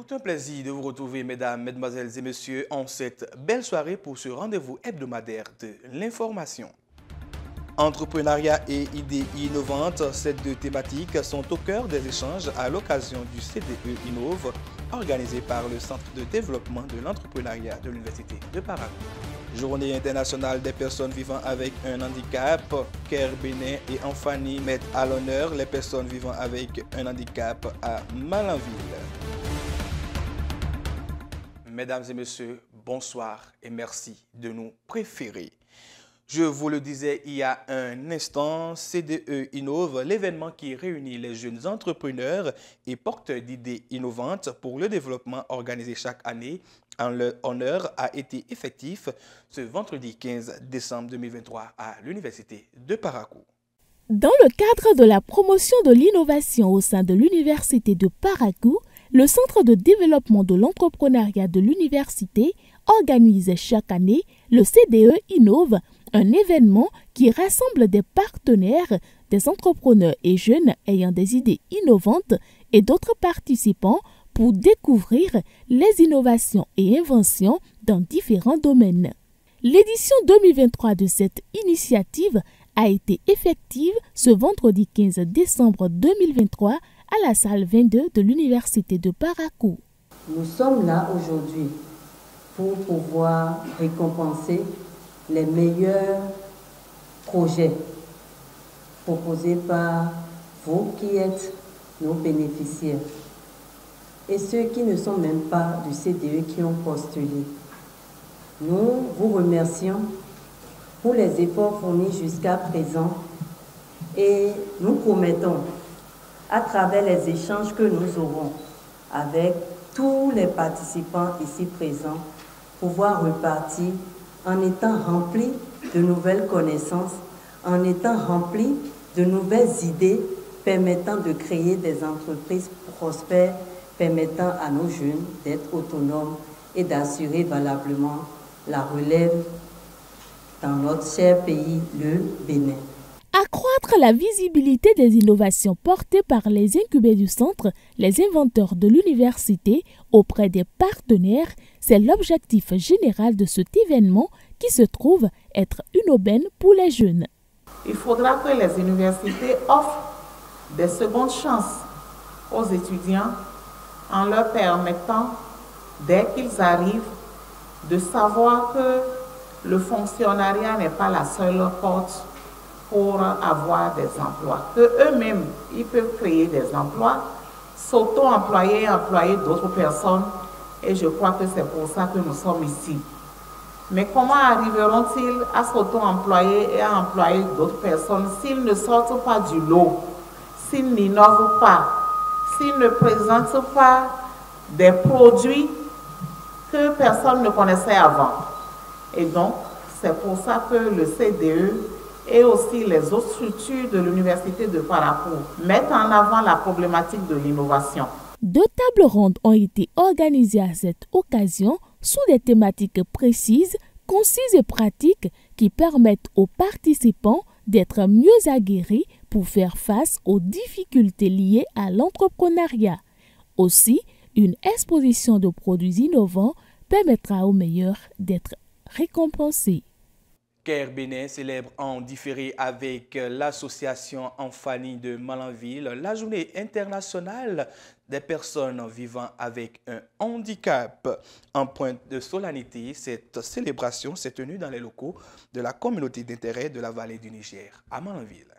tout un plaisir de vous retrouver, mesdames, mesdemoiselles et messieurs, en cette belle soirée pour ce rendez-vous hebdomadaire de l'information. Entrepreneuriat et idées innovantes, ces deux thématiques sont au cœur des échanges à l'occasion du CDE Innove, organisé par le Centre de développement de l'entrepreneuriat de l'Université de Parakou. Journée internationale des personnes vivant avec un handicap, Caire Bénin et Enfani mettent à l'honneur les personnes vivant avec un handicap à Malanville. Mesdames et messieurs, bonsoir et merci de nous préférer. Je vous le disais il y a un instant, CDE Innove, l'événement qui réunit les jeunes entrepreneurs et porteurs d'idées innovantes pour le développement organisé chaque année en leur honneur, a été effectif ce vendredi 15 décembre 2023 à l'Université de Parakou. Dans le cadre de la promotion de l'innovation au sein de l'Université de Parakou, le Centre de développement de l'entrepreneuriat de l'université organise chaque année le CDE Innove, un événement qui rassemble des partenaires, des entrepreneurs et jeunes ayant des idées innovantes et d'autres participants pour découvrir les innovations et inventions dans différents domaines. L'édition 2023 de cette initiative a été effective ce vendredi 15 décembre 2023 à la salle 22 de l'Université de Parakou. Nous sommes là aujourd'hui pour pouvoir récompenser les meilleurs projets proposés par vous qui êtes nos bénéficiaires et ceux qui ne sont même pas du CDE qui ont postulé. Nous vous remercions pour les efforts fournis jusqu'à présent et nous promettons, à travers les échanges que nous aurons avec tous les participants ici présents, pouvoir repartir en étant remplis de nouvelles connaissances, en étant remplis de nouvelles idées permettant de créer des entreprises prospères, permettant à nos jeunes d'être autonomes et d'assurer valablement la relève dans notre cher pays, le Bénin. Accroître la visibilité des innovations portées par les incubés du centre, les inventeurs de l'université auprès des partenaires, c'est l'objectif général de cet événement qui se trouve être une aubaine pour les jeunes. Il faudra que les universités offrent des secondes chances aux étudiants en leur permettant, dès qu'ils arrivent, de savoir que le fonctionnariat n'est pas la seule porte pour avoir des emplois, qu'eux-mêmes, ils peuvent créer des emplois, s'auto-employer et employer d'autres personnes. Et je crois que c'est pour ça que nous sommes ici. Mais comment arriveront-ils à s'auto-employer et à employer d'autres personnes s'ils ne sortent pas du lot, s'ils n'innovent pas, s'ils ne présentent pas des produits que personne ne connaissait avant? Et donc, c'est pour ça que le CDE et aussi les autres structures de l'Université de Parakou mettent en avant la problématique de l'innovation. 2 tables rondes ont été organisées à cette occasion sous des thématiques précises, concises et pratiques qui permettent aux participants d'être mieux aguerris pour faire face aux difficultés liées à l'entrepreneuriat. Aussi, une exposition de produits innovants permettra aux meilleurs d'être récompensés. Caire Bénin célèbre en différé avec l'association Enfani de Malanville la journée internationale des personnes vivant avec un handicap. En pointe de solennité, cette célébration s'est tenue dans les locaux de la communauté d'intérêt de la vallée du Niger à Malanville.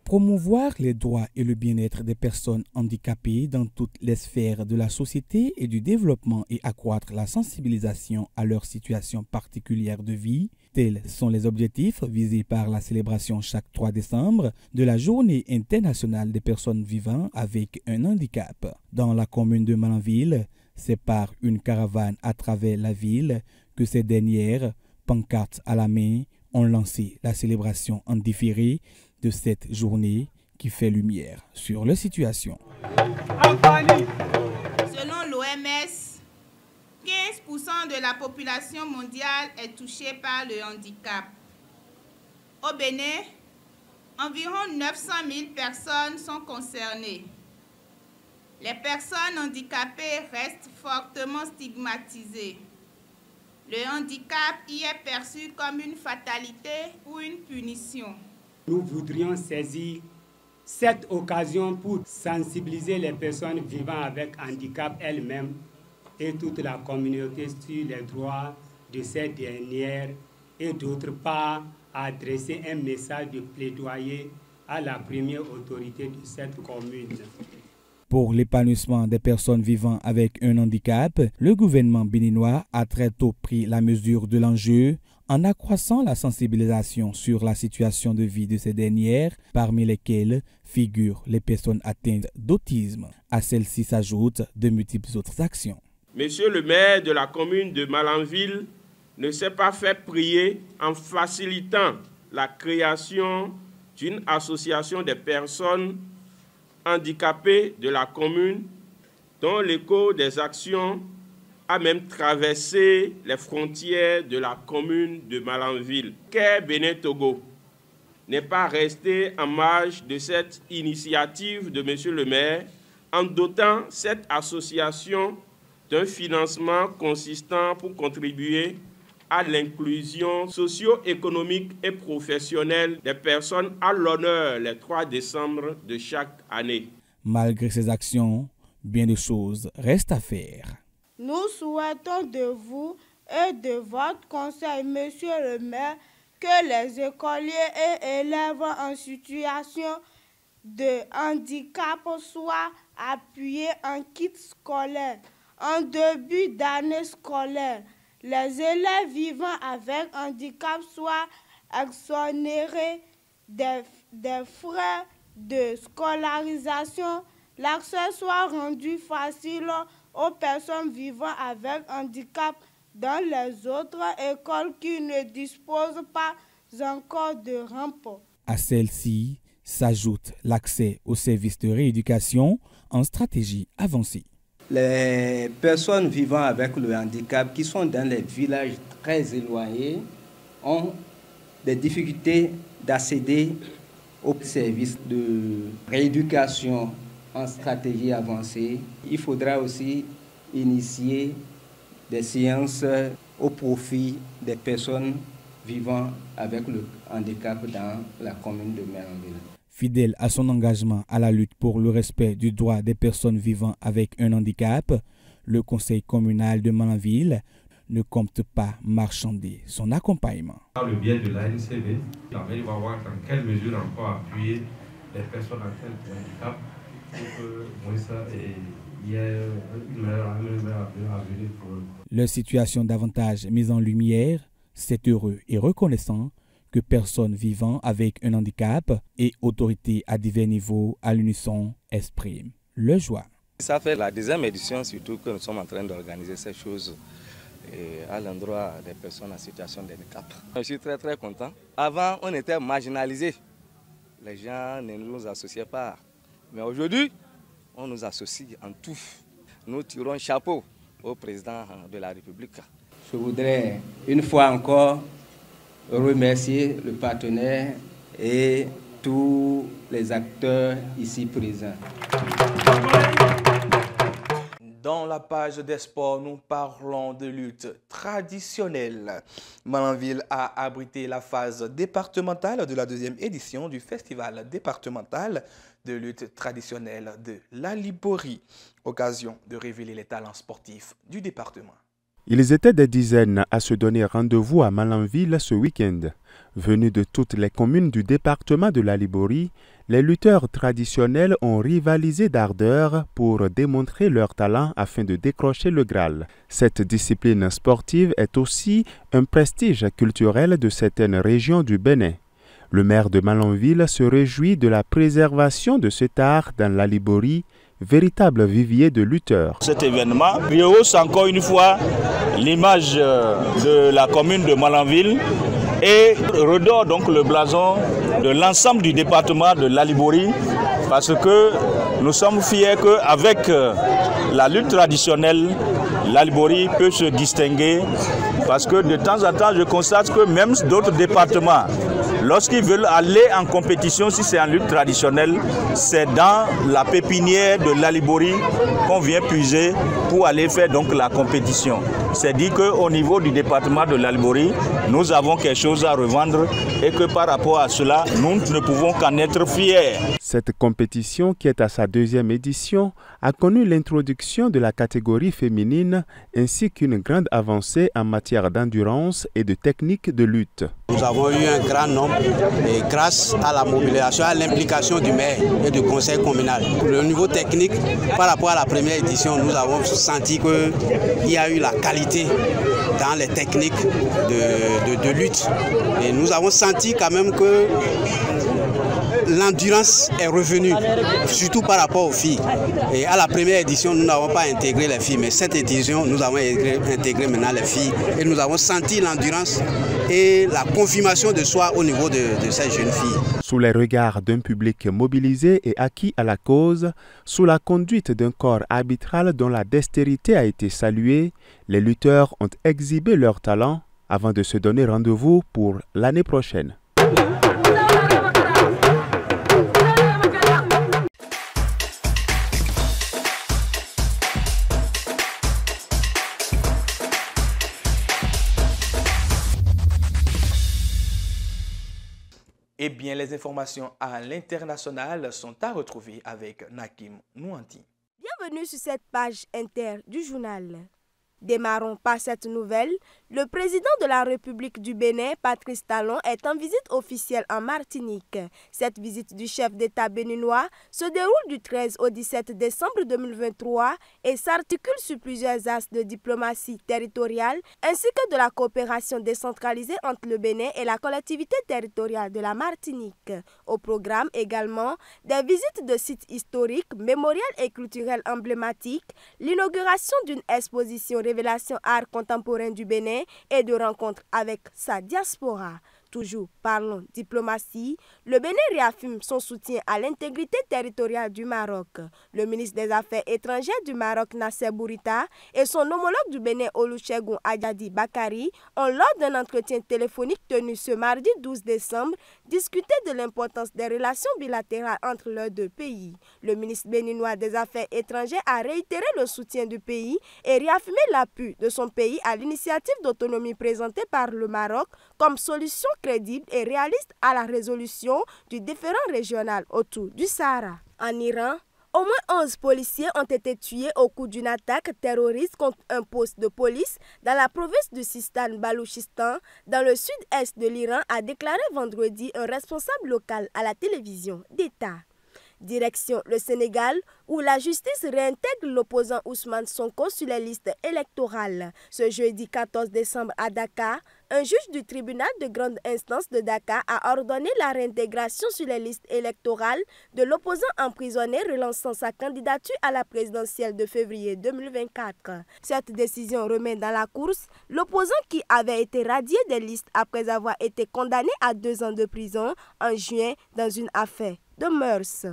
Promouvoir les droits et le bien-être des personnes handicapées dans toutes les sphères de la société et du développement et accroître la sensibilisation à leur situation particulière de vie, tels sont les objectifs visés par la célébration chaque 3 décembre de la Journée internationale des personnes vivant avec un handicap. Dans la commune de Malanville, c'est par une caravane à travers la ville que ces dernières, pancartes à la main, ont lancé la célébration en différé de cette journée qui fait lumière sur la situation. Selon l'OMS, 15% de la population mondiale est touchée par le handicap. Au Bénin, environ 900 000 personnes sont concernées. Les personnes handicapées restent fortement stigmatisées. Le handicap y est perçu comme une fatalité ou une punition. Nous voudrions saisir cette occasion pour sensibiliser les personnes vivant avec handicap elles-mêmes et toute la communauté sur les droits de ces dernières et d'autre part adresser un message de plaidoyer à la première autorité de cette commune. Pour l'épanouissement des personnes vivant avec un handicap, le gouvernement béninois a très tôt pris la mesure de l'enjeu en accroissant la sensibilisation sur la situation de vie de ces dernières, parmi lesquelles figurent les personnes atteintes d'autisme. À celle-ci s'ajoutent de multiples autres actions. Monsieur le maire de la commune de Malanville ne s'est pas fait prier en facilitant la création d'une association des personnes handicapées de la commune dont l'écho des actions a même traversé les frontières de la commune de Malanville. Caire Bénin Togo n'est pas resté en marge de cette initiative de Monsieur le maire en dotant cette association d'un financement consistant pour contribuer à l'inclusion socio-économique et professionnelle des personnes à l'honneur les 3 décembre de chaque année. Malgré ces actions, bien de choses restent à faire. Nous souhaitons de vous et de votre conseil, Monsieur le maire, que les écoliers et élèves en situation de handicap soient appuyés en kit scolaire. En début d'année scolaire, les élèves vivant avec handicap soient exonérés des frais de scolarisation, l'accès soit rendu facile aux personnes vivant avec handicap dans les autres écoles qui ne disposent pas encore de rampe. À celle-ci s'ajoute l'accès aux services de rééducation en stratégie avancée. Les personnes vivant avec le handicap qui sont dans les villages très éloignés ont des difficultés d'accéder aux services de rééducation en stratégie avancée. Il faudra aussi initier des séances au profit des personnes vivant avec le handicap dans la commune de Malanville. Fidèle à son engagement à la lutte pour le respect du droit des personnes vivant avec un handicap, le conseil communal de Malanville ne compte pas marchander son accompagnement. Par le biais de l'ANCV, la mairie va voir dans quelle mesure encore appuyer les personnes atteintes de handicap pour qu'il y ait une meilleure avenir pour eux. Leur situation davantage mise en lumière, c'est heureux et reconnaissant que personnes vivant avec un handicap et autorités à divers niveaux à l'unisson expriment leur joie. Ça fait la 10e édition surtout que nous sommes en train d'organiser ces choses à l'endroit des personnes en situation de handicap. Je suis très content. Avant, on était marginalisés. Les gens ne nous associaient pas. Mais aujourd'hui, on nous associe en tout. Nous tirons chapeau au président de la République. Je voudrais une fois encore remercier le partenaire et tous les acteurs ici présents. Dans la page des sports, nous parlons de lutte traditionnelle. Malanville a abrité la phase départementale de la 2e édition du festival départemental de lutte traditionnelle de la Liborie, occasion de révéler les talents sportifs du département. Ils étaient des dizaines à se donner rendez-vous à Malanville ce week-end. Venus de toutes les communes du département de la Liborie, les lutteurs traditionnels ont rivalisé d'ardeur pour démontrer leur talent afin de décrocher le Graal. Cette discipline sportive est aussi un prestige culturel de certaines régions du Bénin. Le maire de Malanville se réjouit de la préservation de cet art dans la Liborie, véritable vivier de lutteurs. Cet événement rehausse encore une fois l'image de la commune de Malanville et redore donc le blason de l'ensemble du département de la Liborie parce que nous sommes fiers qu'avec la lutte traditionnelle, la Liborie peut se distinguer parce que de temps en temps je constate que même d'autres départements lorsqu'ils veulent aller en compétition, si c'est en lutte traditionnelle, c'est dans la pépinière de l'Alibori qu'on vient puiser pour aller faire donc la compétition. C'est dit qu'au niveau du département de l'Alibori, nous avons quelque chose à revendre et que par rapport à cela, nous ne pouvons qu'en être fiers. Cette compétition, qui est à sa 2e édition, a connu l'introduction de la catégorie féminine ainsi qu'une grande avancée en matière d'endurance et de technique de lutte. Nous avons eu un grand nombre et grâce à la mobilisation, à l'implication du maire et du conseil communal. Pour le niveau technique, par rapport à la première édition, nous avons senti qu'il y a eu la qualité dans les techniques de lutte. Et nous avons senti quand même que l'endurance est revenue, surtout par rapport aux filles. Et à la première édition, nous n'avons pas intégré les filles, mais cette édition, nous avons intégré maintenant les filles. Et nous avons senti l'endurance et la confirmation de soi au niveau de ces jeunes filles. Sous les regards d'un public mobilisé et acquis à la cause, sous la conduite d'un corps arbitral dont la dextérité a été saluée, les lutteurs ont exhibé leur talent avant de se donner rendez-vous pour l'année prochaine. Eh bien, les informations à l'international sont à retrouver avec Nakim Nouanti. Bienvenue sur cette page inter du journal. Démarrons par cette nouvelle. Le président de la République du Bénin, Patrice Talon, est en visite officielle en Martinique. Cette visite du chef d'État béninois se déroule du 13 au 17 décembre 2023 et s'articule sur plusieurs axes de diplomatie territoriale ainsi que de la coopération décentralisée entre le Bénin et la collectivité territoriale de la Martinique. Au programme également des visites de sites historiques, mémoriels et culturels emblématiques, l'inauguration d'une exposition Révélation art contemporain du Bénin et de rencontres avec sa diaspora. Toujours parlons diplomatie, le Bénin réaffirme son soutien à l'intégrité territoriale du Maroc. Le ministre des Affaires étrangères du Maroc, Nasser Bourita, et son homologue du Bénin, Olusegun Adjadi Bakari, ont lors d'un entretien téléphonique tenu ce mardi 12 décembre, discuté de l'importance des relations bilatérales entre leurs deux pays. Le ministre béninois des Affaires étrangères a réitéré le soutien du pays et réaffirmé l'appui de son pays à l'initiative d'autonomie présentée par le Maroc comme solution crédible et réaliste à la résolution du différend régional autour du Sahara. En Iran, au moins 11 policiers ont été tués au cours d'une attaque terroriste contre un poste de police dans la province du Sistan-Balouchistan, dans le sud-est de l'Iran, a déclaré vendredi un responsable local à la télévision d'État. Direction le Sénégal, où la justice réintègre l'opposant Ousmane Sonko sur les listes électorales. Ce jeudi 14 décembre à Dakar, un juge du tribunal de grande instance de Dakar a ordonné la réintégration sur les listes électorales de l'opposant emprisonné relançant sa candidature à la présidentielle de février 2024. Cette décision remet dans la course l'opposant qui avait été radié des listes après avoir été condamné à 2 ans de prison en juin dans une affaire de mœurs.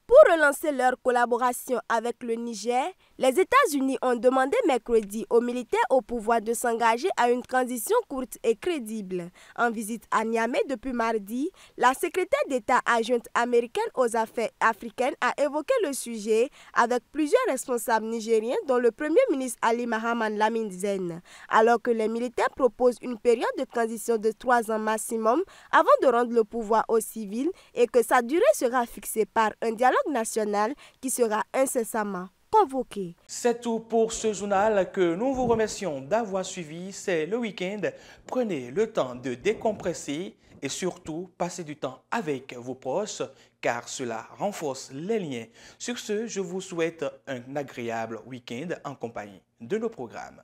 Pour relancer leur collaboration avec le Niger, les États-Unis ont demandé mercredi aux militaires au pouvoir de s'engager à une transition courte et crédible. En visite à Niamey depuis mardi, la secrétaire d'État adjointe américaine aux affaires africaines a évoqué le sujet avec plusieurs responsables nigériens dont le Premier ministre Ali Mahaman Lamine Zen, alors que les militaires proposent une période de transition de 3 ans maximum avant de rendre le pouvoir aux civils et que sa durée sera fixée par un dialogue national qui sera incessamment convoqué. C'est tout pour ce journal que nous vous remercions d'avoir suivi. C'est le week-end. Prenez le temps de décompresser et surtout passez du temps avec vos proches car cela renforce les liens. Sur ce, je vous souhaite un agréable week-end en compagnie de nos programmes.